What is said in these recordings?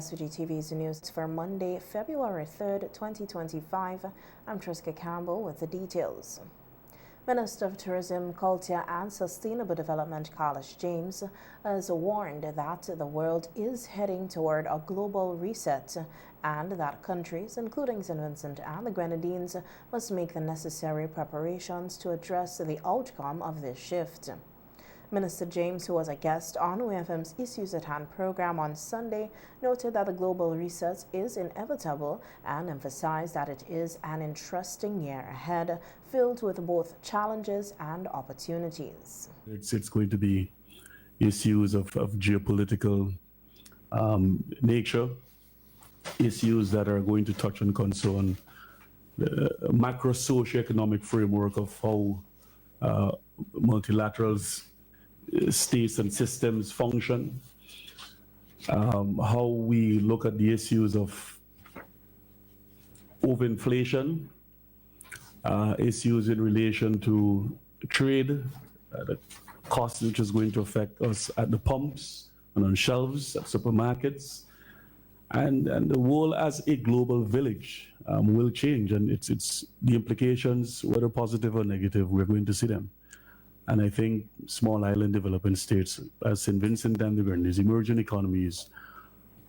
SVG-TV's news for Monday, February 3rd, 2025. I'm Triska Campbell with the details. Minister of Tourism, Culture and Sustainable Development Carlos James has warned that the world is heading toward a global reset and that countries, including St. Vincent and the Grenadines, must make the necessary preparations to address the outcome of this shift. Minister James, who was a guest on OFM's Issues at Hand program on Sunday, noted that the global reset is inevitable and emphasized that it is an interesting year ahead, filled with both challenges and opportunities. It's going to be issues of geopolitical nature, issues that are going to touch and concern the macro socioeconomic framework of how multilaterals, states and systems function, how we look at the issues of overinflation, issues in relation to trade, the cost which is going to affect us at the pumps and on shelves at supermarkets, and the world as a global village will change, and it's the implications, whether positive or negative, we're going to see them. And I think small island developing states as St. Vincent and the Grenadines, emerging economies,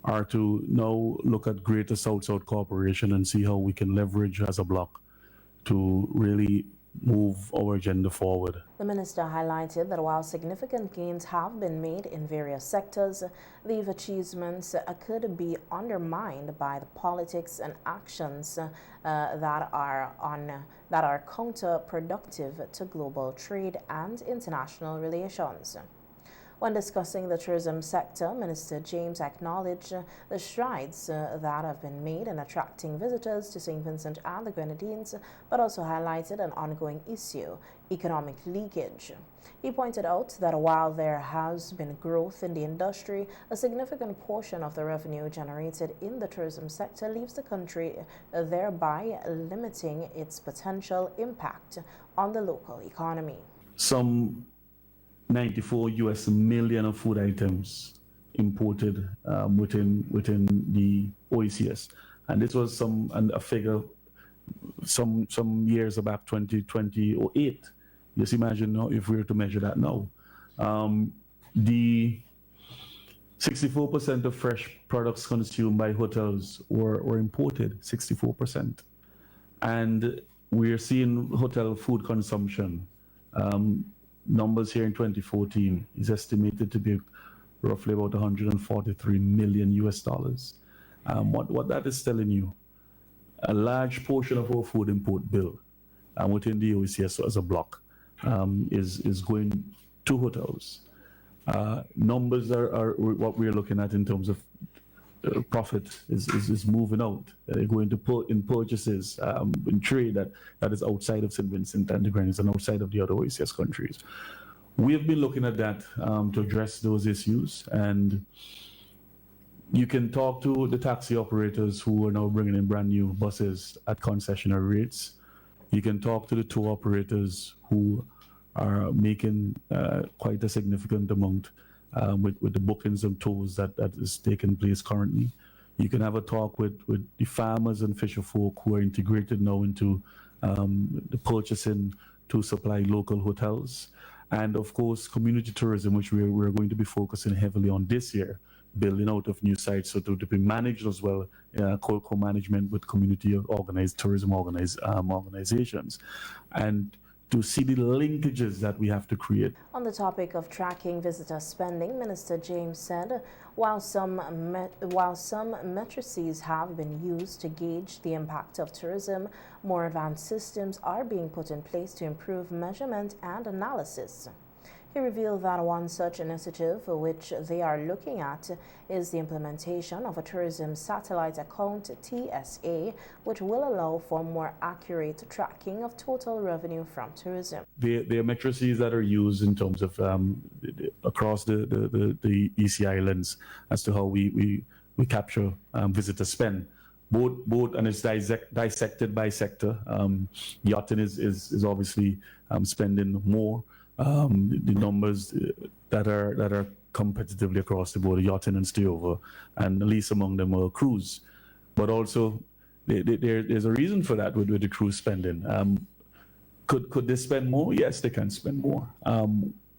are to now look at greater South-South cooperation and see how we can leverage as a bloc to really move our agenda forward. The minister highlighted that while significant gains have been made in various sectors, these achievements could be undermined by the politics and actions that are counterproductive to global trade and international relations. When discussing the tourism sector, Minister James acknowledged the strides that have been made in attracting visitors to St. Vincent and the Grenadines, but also highlighted an ongoing issue, economic leakage. He pointed out that while there has been growth in the industry, a significant portion of the revenue generated in the tourism sector leaves the country, thereby limiting its potential impact on the local economy. Some 94 US million of food items imported within the OECS, and this was a figure some years back, 2008. Just imagine now if we were to measure that now. The 64% of fresh products consumed by hotels were imported, 64%, and we're seeing hotel food consumption. Numbers here in 2014 is estimated to be roughly about 143 million US dollars. What that is telling you, a large portion of our food import bill within the OECS as a bloc is going to hotels. Numbers are what we're looking at in terms of profit is moving out. They're going to put in purchases in trade that is outside of St. Vincent and the Grenadines and outside of the other OECS countries. We have been looking at that to address those issues, and you can talk to the taxi operators who are now bringing in brand new buses at concessionary rates. You can talk to the tour operators who are making quite a significant amount with the bookings and tours that is taking place currently. You can have a talk with the farmers and fisher folk who are integrated now into the purchasing to supply local hotels. And of course, community tourism, which we're going to be focusing heavily on this year, building out of new sites, so to be managed as well, co-management with community organized tourism organizations. And to see the linkages that we have to create. On the topic of tracking visitor spending, Minister James said, while some matrices have been used to gauge the impact of tourism, more advanced systems are being put in place to improve measurement and analysis. He revealed that one such initiative which they are looking at is the implementation of a tourism satellite account, TSA, which will allow for more accurate tracking of total revenue from tourism. There are matrices that are used in terms of across the EC islands as to how we capture visitor spend. Both and it's dissected by sector. Yachting is obviously spending more. The numbers that are competitively across the board, yachting and stayover, and the least among them are cruise. But also, there's a reason for that with the cruise spending. Could they spend more? Yes, they can spend more.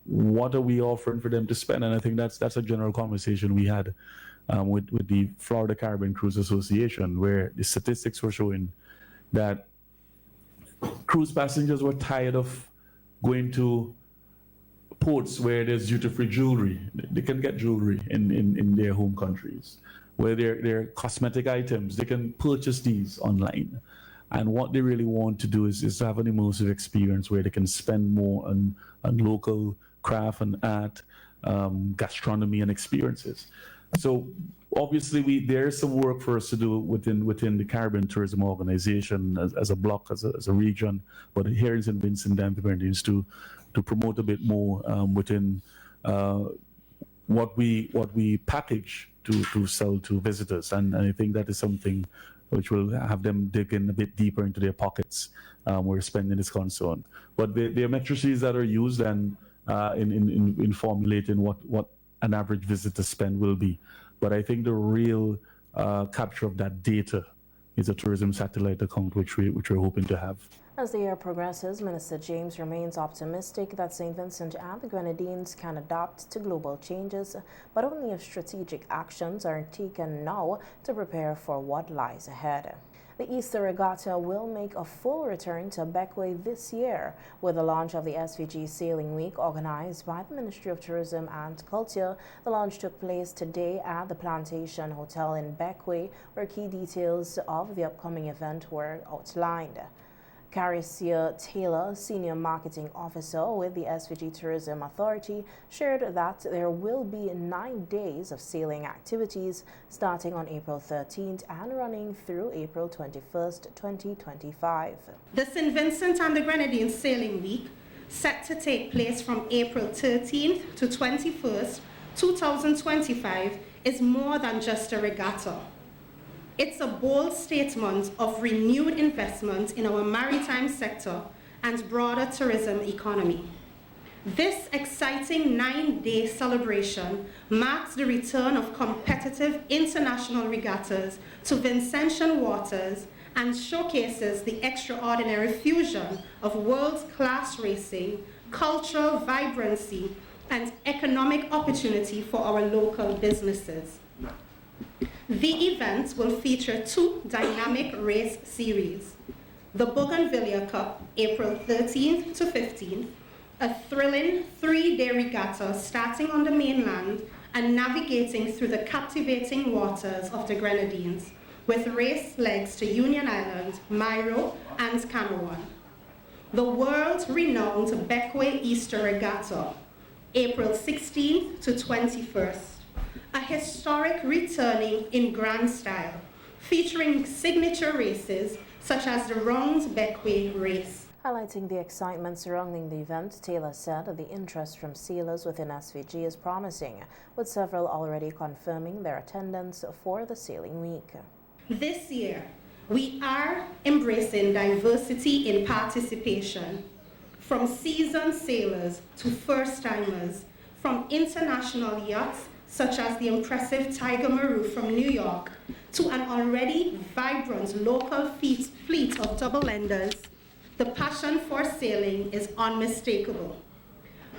What are we offering for them to spend? And I think that's a general conversation we had with the Florida Caribbean Cruise Association, where the statistics were showing that cruise passengers were tired of going to ports where there's duty-free jewelry. They can get jewelry in their home countries. Where they're cosmetic items, they can purchase these online. And what they really want to do is to have an immersive experience where they can spend more on local craft and art, gastronomy and experiences. So obviously there's some work for us to do within the Caribbean Tourism Organization as a block, as a region, but here in St. Vincent and the Grenadines to promote a bit more within what we package to sell to visitors. And I think that is something which will have them dig in a bit deeper into their pockets where spending is concerned. But there are matrices that are used and in formulating what an average visitor spend will be. But I think the real capture of that data is a tourism satellite account, which we're hoping to have. As the year progresses, Minister James remains optimistic that St. Vincent and the Grenadines can adapt to global changes, but only if strategic actions are taken now to prepare for what lies ahead. The Easter Regatta will make a full return to Bequia this year with the launch of the SVG Sailing Week organized by the Ministry of Tourism and Culture. The launch took place today at the Plantation Hotel in Bequia, where key details of the upcoming event were outlined. Caricia Taylor, Senior Marketing Officer with the SVG Tourism Authority, shared that there will be 9 days of sailing activities starting on April 13th and running through April 21st, 2025. The St. Vincent and the Grenadines Sailing Week, set to take place from April 13th to 21st, 2025, is more than just a regatta. It's a bold statement of renewed investment in our maritime sector and broader tourism economy. This exciting 9-day celebration marks the return of competitive international regattas to Vincentian waters and showcases the extraordinary fusion of world-class racing, cultural vibrancy, and economic opportunity for our local businesses. The event will feature 2 dynamic race series: the Bougainvillea Cup, April 13th to 15th, a thrilling 3-day regatta starting on the mainland and navigating through the captivating waters of the Grenadines, with race legs to Union Island, Mairo, and Canoan. The world-renowned Bequia Easter Regatta, April 16th to 21st. A historic returning in grand style, featuring signature races such as the Round Bequia race. Highlighting the excitement surrounding the event, Taylor said that the interest from sailors within SVG is promising, with several already confirming their attendance for the sailing week. This year, we are embracing diversity in participation, from seasoned sailors to first-timers, from international yachts such as the impressive Tiger Maru from New York, to an already vibrant local fleet of double-enders. The passion for sailing is unmistakable.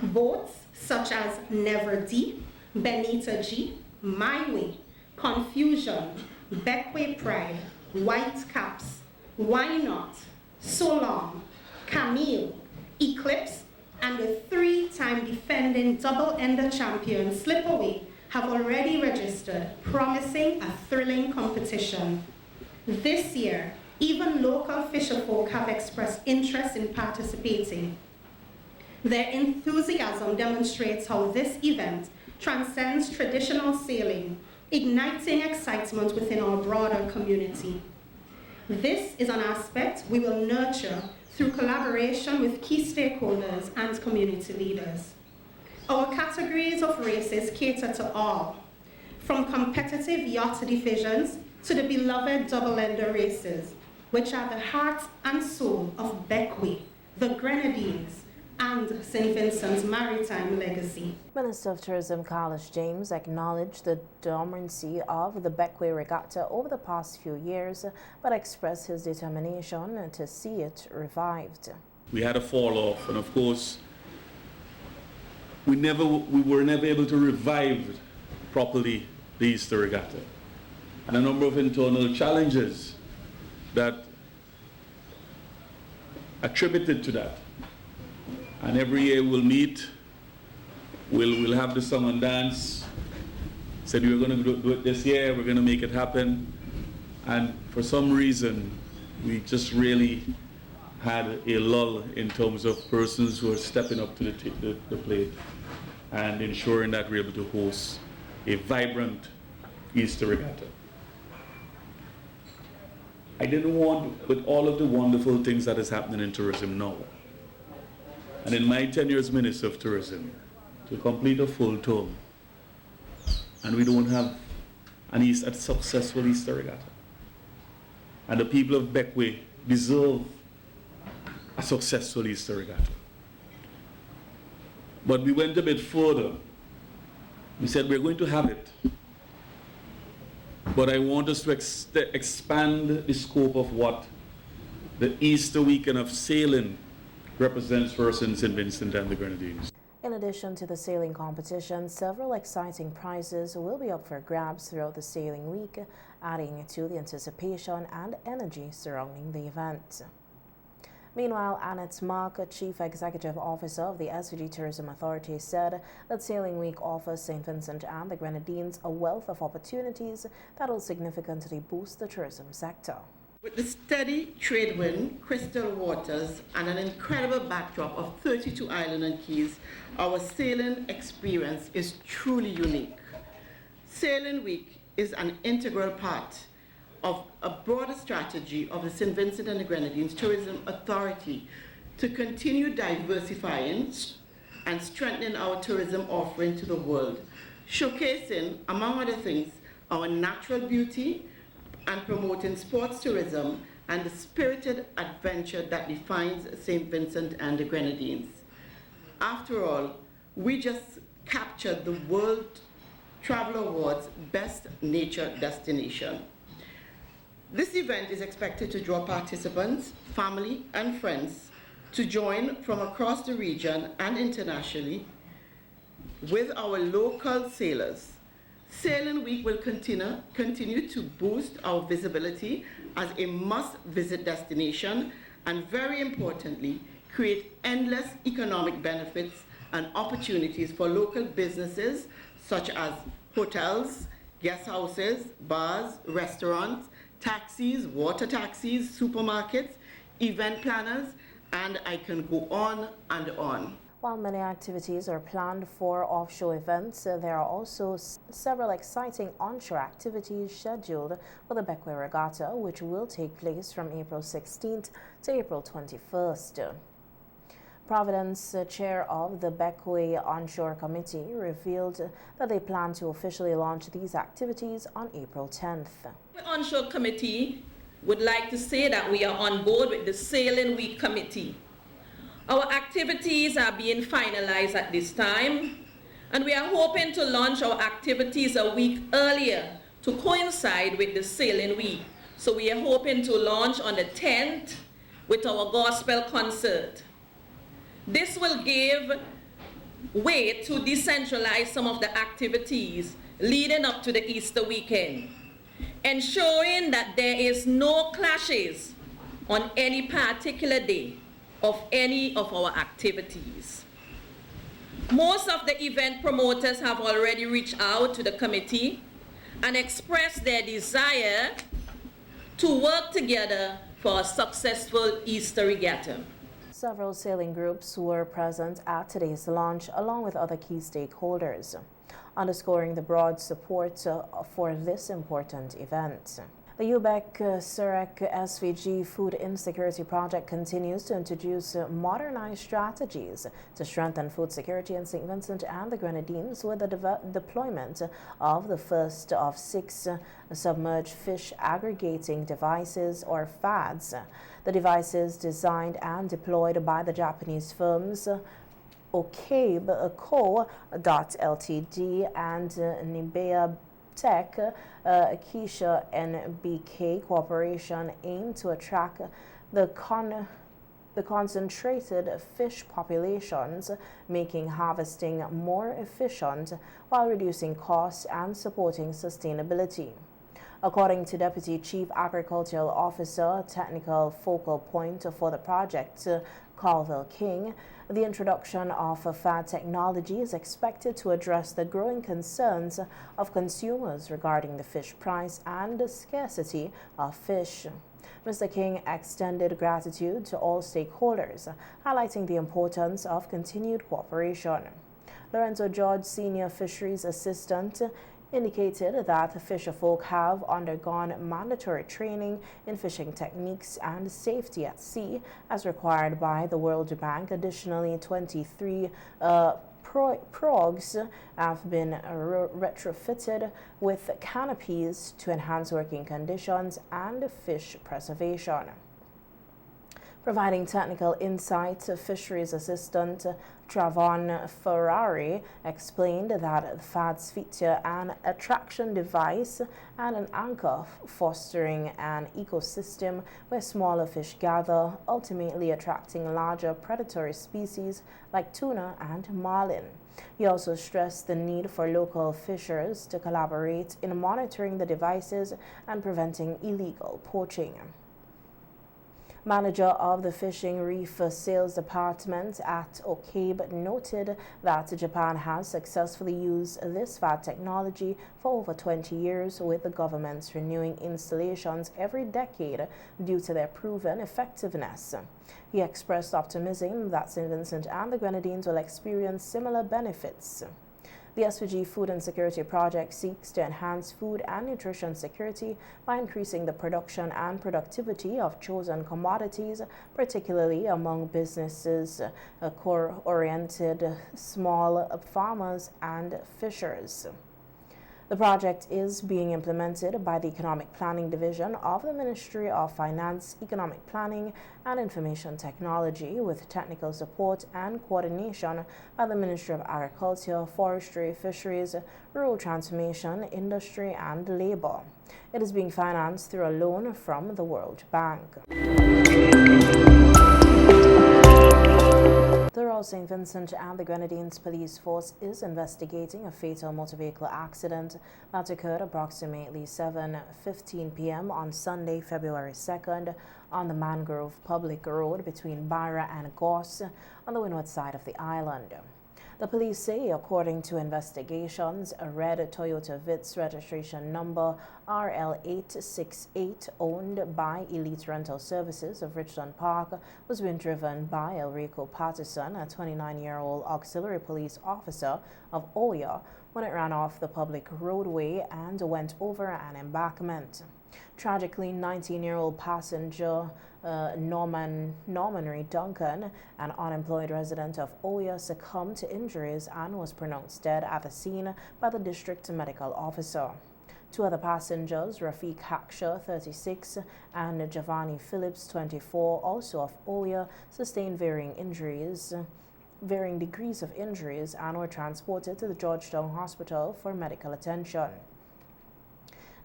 Boats such as Never D, Benita G, My Way, Confusion, Bequia Pride, White Caps, Why Not, So Long, Camille, Eclipse, and the 3-time defending double-ender champion Slipaway have already registered, promising a thrilling competition. This year, even local fisherfolk have expressed interest in participating. Their enthusiasm demonstrates how this event transcends traditional sailing, igniting excitement within our broader community. This is an aspect we will nurture through collaboration with key stakeholders and community leaders. Our categories of races cater to all, from competitive yacht divisions to the beloved double-ender races, which are the heart and soul of Bequia, the Grenadines, and St. Vincent's maritime legacy. Minister of Tourism Carlos James acknowledged the dormancy of the Bequia Regatta over the past few years, but expressed his determination to see it revived. We had a fall off, and of course, we were never able to revive properly the Easter Regatta. And a number of internal challenges that attributed to that. And every year we'll meet, we'll have the song and dance. Said we were going to do it this year, we're going to make it happen. And for some reason, we just really had a lull in terms of persons who are stepping up to the plate and ensuring that we're able to host a vibrant Easter Regatta. I didn't want, with all of the wonderful things that is happening in tourism now, and in my tenure as Minister of Tourism, to complete a full term, and we don't have a successful Easter Regatta. And the people of Bequia deserve a successful Easter Regatta. But we went a bit further. We said we're going to have it, but I want us to expand the scope of what the Easter weekend of sailing represents for us in St. Vincent and the Grenadines. In addition to the sailing competition, several exciting prizes will be up for grabs throughout the sailing week, adding to the anticipation and energy surrounding the event. Meanwhile, Annette Mark, Chief Executive Officer of the SVG Tourism Authority, said that Sailing Week offers St. Vincent and the Grenadines a wealth of opportunities that will significantly boost the tourism sector. With the steady trade wind, crystal waters, and an incredible backdrop of 32 islands and keys, our sailing experience is truly unique. Sailing Week is an integral part of a broader strategy of the St. Vincent and the Grenadines Tourism Authority to continue diversifying and strengthening our tourism offering to the world, showcasing, among other things, our natural beauty and promoting sports tourism and the spirited adventure that defines St. Vincent and the Grenadines. After all, we just captured the World Travel Awards Best Nature Destination. This event is expected to draw participants, family, and friends to join from across the region and internationally with our local sailors. Sailing Week will continue to boost our visibility as a must-visit destination and, very importantly, create endless economic benefits and opportunities for local businesses such as hotels, guest houses, bars, restaurants, taxis, water taxis, supermarkets, event planners, and I can go on and on. While many activities are planned for offshore events, there are also several exciting onshore activities scheduled for the Bequia Regatta, which will take place from April 16th to April 21st. Providence, chair of the Bequia Onshore Committee, revealed that they plan to officially launch these activities on April 10th. The Onshore Committee would like to say that we are on board with the Sailing Week Committee. Our activities are being finalized at this time, and we are hoping to launch our activities a week earlier to coincide with the Sailing Week. So we are hoping to launch on the 10th with our gospel concert. This will give way to decentralize some of the activities leading up to the Easter weekend, ensuring that there is no clashes on any particular day of any of our activities. Most of the event promoters have already reached out to the committee and expressed their desire to work together for a successful Easter Regatta. Several sailing groups were present at today's launch, along with other key stakeholders, underscoring the broad support for this important event. The UBEC-Surek SVG Food Insecurity Project continues to introduce modernized strategies to strengthen food security in St. Vincent and the Grenadines with the deployment of the first of 6 submerged fish aggregating devices, or FADs. The devices, designed and deployed by the Japanese firms OECS Co. Ltd. and Nibea Tech, Keisha NBK Corporation, aim to attract the concentrated fish populations, making harvesting more efficient while reducing costs and supporting sustainability. According to Deputy Chief Agricultural Officer, technical focal point for the project, Colville King, the introduction of FAD technology is expected to address the growing concerns of consumers regarding the fish price and the scarcity of fish. Mr. King extended gratitude to all stakeholders, highlighting the importance of continued cooperation. Lorenzo George, Senior Fisheries Assistant, indicated that fisherfolk have undergone mandatory training in fishing techniques and safety at sea as required by the World Bank. Additionally, 23 progs have been retrofitted with canopies to enhance working conditions and fish preservation. Providing technical insight, Fisheries Assistant Travon Ferrari explained that the FADs feature an attraction device and an anchor, fostering an ecosystem where smaller fish gather, ultimately attracting larger predatory species like tuna and marlin. He also stressed the need for local fishers to collaborate in monitoring the devices and preventing illegal poaching. Manager of the Fishing Reef Sales Department at OECS noted that Japan has successfully used this FAD technology for over 20 years, with the governments renewing installations every decade due to their proven effectiveness. He expressed optimism that St. Vincent and the Grenadines will experience similar benefits. The SVG Food Insecurity Project seeks to enhance food and nutrition security by increasing the production and productivity of chosen commodities, particularly among businesses, core-oriented small farmers and fishers. The project is being implemented by the Economic Planning Division of the Ministry of Finance, Economic Planning and Information Technology, with technical support and coordination by the Ministry of Agriculture, Forestry, Fisheries, Rural Transformation, Industry and Labor. It is being financed through a loan from the World Bank. The Royal St. Vincent and the Grenadines Police Force is investigating a fatal motor vehicle accident that occurred approximately 7:15 p.m. on Sunday, February 2nd, on the Mangrove Public Road between Byra and Goss on the windward side of the island. The police say, according to investigations, a red Toyota Vitz registration number RL868 owned by Elite Rental Services of Richland Park was being driven by Elrico Patterson, a 29-year-old auxiliary police officer of Oya, when it ran off the public roadway and went over an embankment. Tragically, 19-year-old passenger Norman Reed Duncan, an unemployed resident of Oya, succumbed to injuries and was pronounced dead at the scene by the district medical officer. 2 other passengers, Rafiq Haksha, 36, and Giovanni Phillips, 24, also of Oya, sustained varying degrees of injuries and were transported to the Georgetown Hospital for medical attention.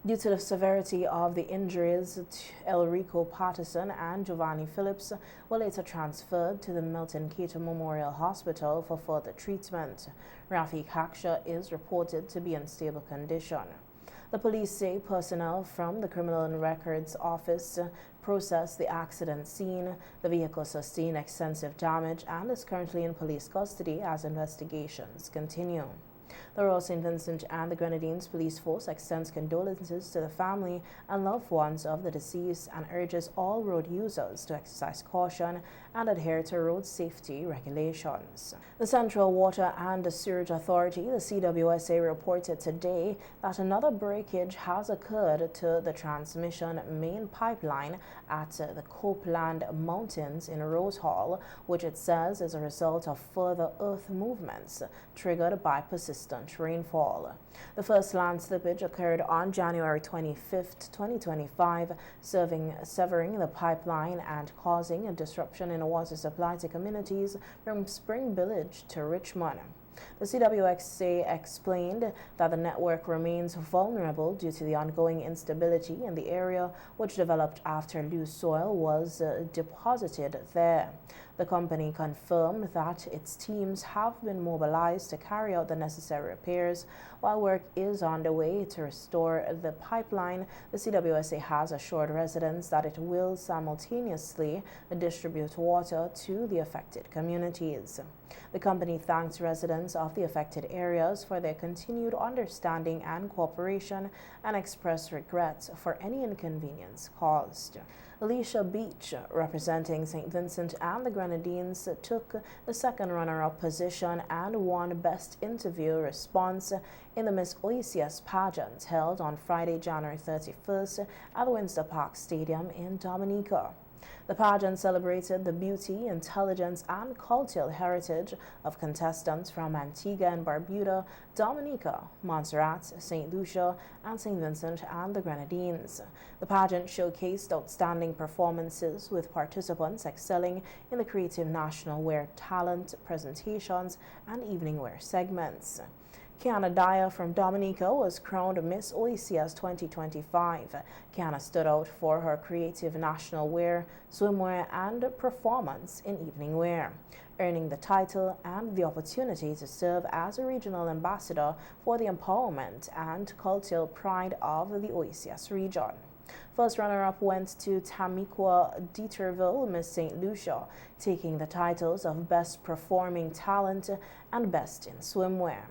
Due to the severity of the injuries, Elrico Patterson and Giovanni Phillips were later transferred to the Milton Cato Memorial Hospital for further treatment. Rafiq Haksha is reported to be in stable condition. The police say personnel from the Criminal Records Office processed the accident scene. The vehicle sustained extensive damage and is currently in police custody as investigations continue. The Royal St. Vincent and the Grenadines Police Force extends condolences to the family and loved ones of the deceased and urges all road users to exercise caution and adhere to road safety regulations. The Central Water and Sewerage Authority, the CWSA, reported today that another breakage has occurred to the transmission main pipeline at the Copeland Mountains in Rose Hall, which it says is a result of further earth movements triggered by persistent rainfall. The first land slippage occurred on January 25, 2025, severing the pipeline and causing a disruption in water supply to communities from Spring Village to Richmond. The CWSA explained that the network remains vulnerable due to the ongoing instability in the area, which developed after loose soil was deposited there. The company confirmed that its teams have been mobilized to carry out the necessary repairs. While work is underway to restore the pipeline, the CWSA has assured residents that it will simultaneously distribute water to the affected communities. The company thanks residents of the affected areas for their continued understanding and cooperation and express regret for any inconvenience caused. Alicia Beach, representing St. Vincent and the Grenadines, took the second runner-up position and won Best Interview Response in the Miss OECS pageant held on Friday, January 31st at the Windsor Park Stadium in Dominica. The pageant celebrated the beauty, intelligence, and cultural heritage of contestants from Antigua and Barbuda, Dominica, Montserrat, St. Lucia, and St. Vincent and the Grenadines. The pageant showcased outstanding performances, with participants excelling in the creative national wear talent presentations and evening wear segments. Kiana Dyer from Dominica was crowned Miss OECS 2025. Kiana stood out for her creative national wear, swimwear, and performance in evening wear, earning the title and the opportunity to serve as a regional ambassador for the empowerment and cultural pride of the OECS region. First runner-up went to Tamikwa Dieterville, Miss St. Lucia, taking the titles of Best Performing Talent and Best in Swimwear.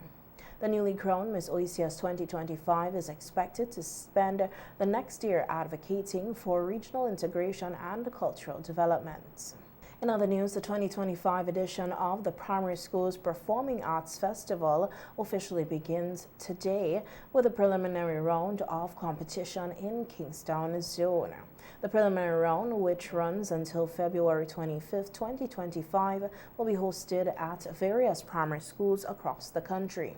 The newly crowned Miss OECS 2025 is expected to spend the next year advocating for regional integration and cultural development. In other news, the 2025 edition of the Primary Schools Performing Arts Festival officially begins today with a preliminary round of competition in Kingstown Zone. The preliminary round, which runs until February 25, 2025, will be hosted at various primary schools across the country.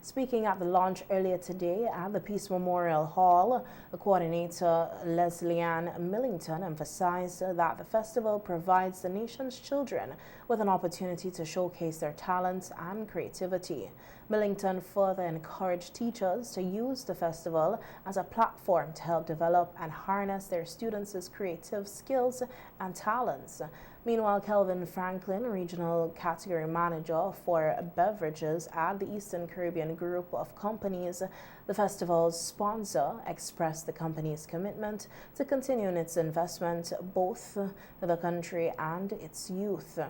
Speaking at the launch earlier today at the Peace Memorial Hall, coordinator Leslie-Ann Millington emphasized that the festival provides the nation's children with an opportunity to showcase their talents and creativity. Millington further encouraged teachers to use the festival as a platform to help develop and harness their students' creative skills and talents. Meanwhile, Kelvin Franklin, Regional Category Manager for Beverages at the Eastern Caribbean Group of Companies, the festival's sponsor, expressed the company's commitment to continuing its investment both for the country and its youth.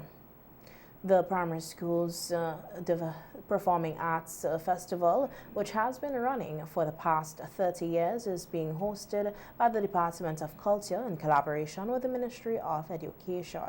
The Primary Schools Performing Arts Festival, which has been running for the past 30 years, is being hosted by the Department of Culture in collaboration with the Ministry of Education.